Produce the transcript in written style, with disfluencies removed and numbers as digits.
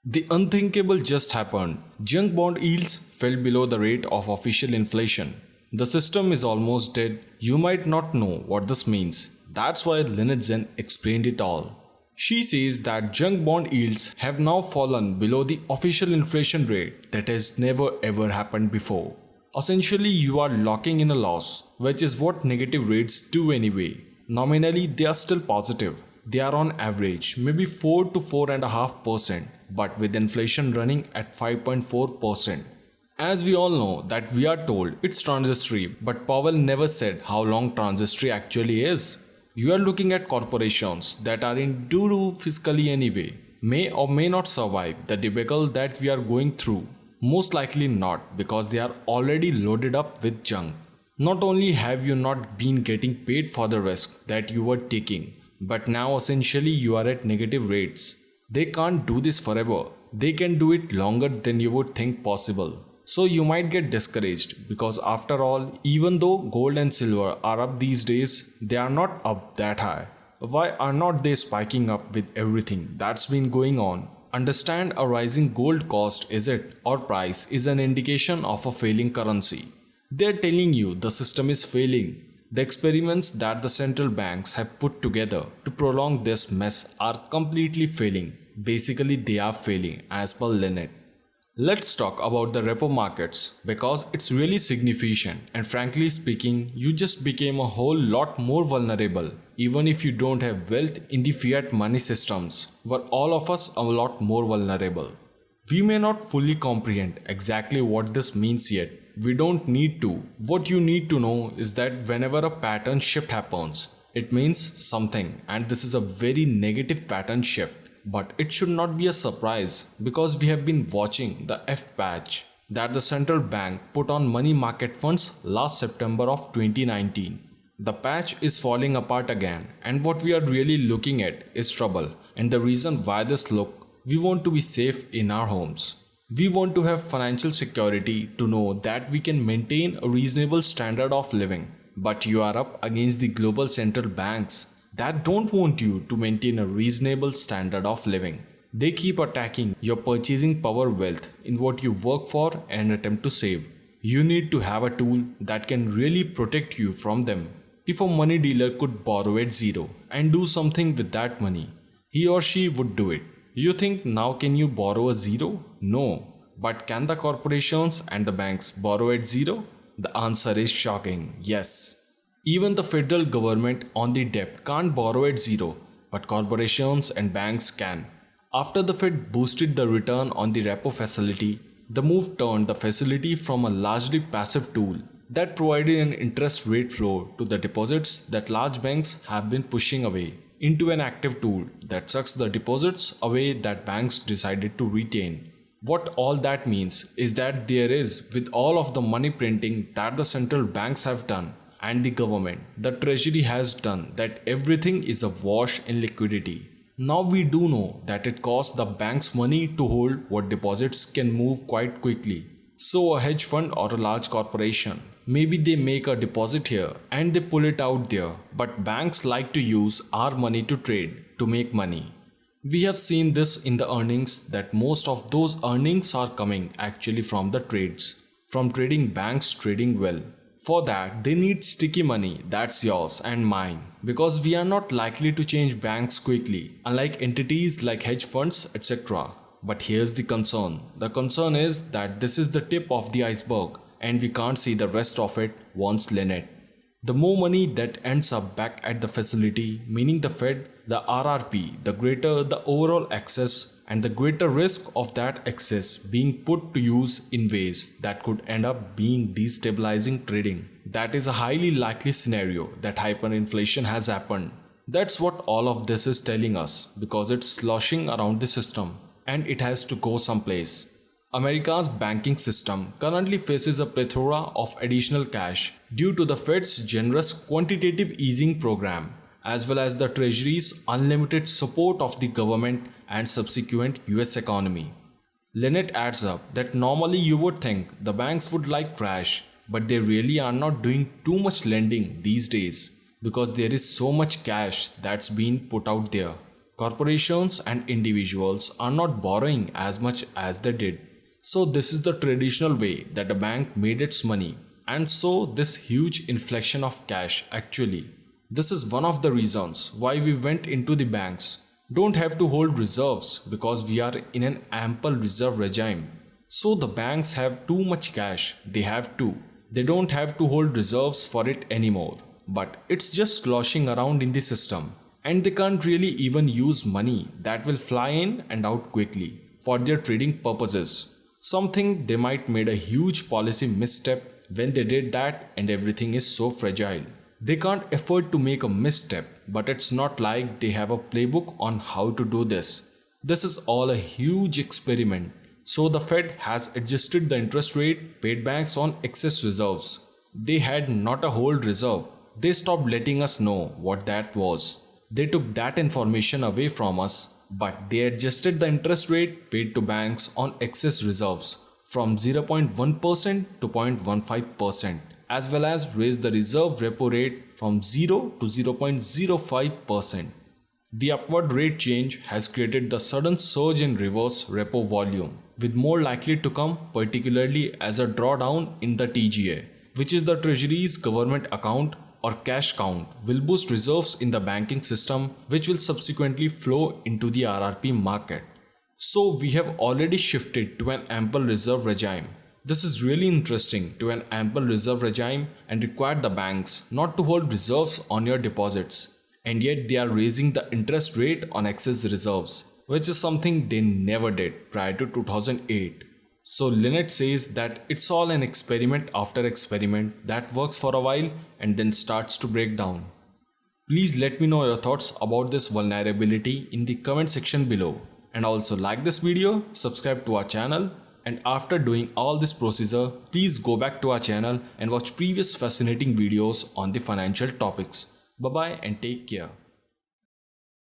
The unthinkable just happened. Junk bond yields fell below the rate of official inflation. The system is almost dead. You might not know what this means. That's why Lynette Zen explained it all. She says that junk bond yields have now fallen below the official inflation rate that has never ever happened before. Essentially, you are locking in a loss, which is what negative rates do anyway. Nominally, they are still positive. They are on average maybe 4 to 4.5%, but with inflation running at 5.4%. As we all know that we are told it's transitory, but Powell never said how long transitory actually is. You are looking at corporations that are in doo-doo fiscally anyway, may or may not survive the debacle that we are going through. Most likely not, because they are already loaded up with junk. Not only have you not been getting paid for the risk that you were taking, but now essentially you are at negative rates. They can't do this forever. They can do it longer than you would think possible. So you might get discouraged because after all, even though gold and silver are up these days, they are not up that high. Why are not they spiking up with everything that's been going on? Understand, a rising gold cost is it or price is an indication of a failing currency. They're telling you the system is failing. The experiments that the central banks have put together to prolong this mess are completely failing. Basically, they are failing as per Lynette. Let's talk about the repo markets because it's really significant, and frankly speaking, you just became a whole lot more vulnerable even if you don't have wealth in the fiat money systems, were all of us a lot more vulnerable. We may not fully comprehend exactly what this means yet. We don't need to. What you need to know is that whenever a pattern shift happens, it means something, and this is a very negative pattern shift. But it should not be a surprise because we have been watching the F patch that the central bank put on money market funds last September of 2019. The patch is falling apart again, and what we are really looking at is trouble. And the reason why this look, we want to be safe in our homes. We want to have financial security to know that we can maintain a reasonable standard of living. But you are up against the global central banks that don't want you to maintain a reasonable standard of living. They keep attacking your purchasing power wealth in what you work for and attempt to save. You need to have a tool that can really protect you from them. If a money dealer could borrow at zero and do something with that money, he or she would do it. You think now can you borrow a zero? No. But can the corporations and the banks borrow at zero? The answer is shocking, yes. Even the federal government on the debt can't borrow at zero, but corporations and banks can. After the Fed boosted the return on the repo facility, the move turned the facility from a largely passive tool that provided an interest rate floor to the deposits that large banks have been pushing away into an active tool that sucks the deposits away that banks decided to retain. What all that means is that there is, with all of the money printing that the central banks have done, and the government, the treasury has done, that everything is awash in liquidity. Now we do know that it costs the banks money to hold what deposits can move quite quickly. So a hedge fund or a large corporation, maybe they make a deposit here and they pull it out there, but banks like to use our money to trade, to make money. We have seen this in the earnings that most of those earnings are coming actually from the trades, from trading banks trading well. For that, they need sticky money that's yours and mine because we are not likely to change banks quickly, unlike entities like hedge funds, etc. But here's the concern. The concern is that this is the tip of the iceberg and we can't see the rest of it once Lynette. The more money that ends up back at the facility, meaning the Fed, the RRP, the greater the overall access and the greater risk of that access being put to use in ways that could end up being destabilizing trading. That is a highly likely scenario that hyperinflation has happened. That's what all of this is telling us because it's sloshing around the system and it has to go someplace. America's banking system currently faces a plethora of additional cash due to the Fed's generous quantitative easing program, as well as the Treasury's unlimited support of the government and subsequent US economy. Lynette adds up that normally you would think the banks would like crash, but they really are not doing too much lending these days because there is so much cash that's being put out there. Corporations and individuals are not borrowing as much as they did. So this is the traditional way that a bank made its money. And so this huge inflection of cash actually. This is one of the reasons why we went into the banks. Don't have to hold reserves because we are in an ample reserve regime. So the banks have too much cash, they have to. They don't have to hold reserves for it anymore. But it's just sloshing around in the system. And they can't really even use money that will fly in and out quickly for their trading purposes. Something they might made a huge policy misstep when they did that, and everything is so fragile. They can't afford to make a misstep, but it's not like they have a playbook on how to do this. This is all a huge experiment. So the Fed has adjusted the interest rate paid banks on excess reserves. They had not a hold reserve. They stopped letting us know what that was. They took that information away from us, but they adjusted the interest rate paid to banks on excess reserves from 0.1% to 0.15%, as well as raised the reserve repo rate from 0 to 0.05%. The upward rate change has created the sudden surge in reverse repo volume, with more likely to come, particularly as a drawdown in the TGA, which is the Treasury's government account or cash count, will boost reserves in the banking system, which will subsequently flow into the RRP market. So we have already shifted to an ample reserve regime. This is really interesting, to an ample reserve regime, and required the banks not to hold reserves on your deposits. And yet they are raising the interest rate on excess reserves, which is something they never did prior to 2008. So Lynette says that it's all an experiment after experiment that works for a while and then starts to break down. Please let me know your thoughts about this vulnerability in the comment section below. And also like this video, subscribe to our channel, and after doing all this procedure, please go back to our channel and watch previous fascinating videos on the financial topics. Bye bye and take care.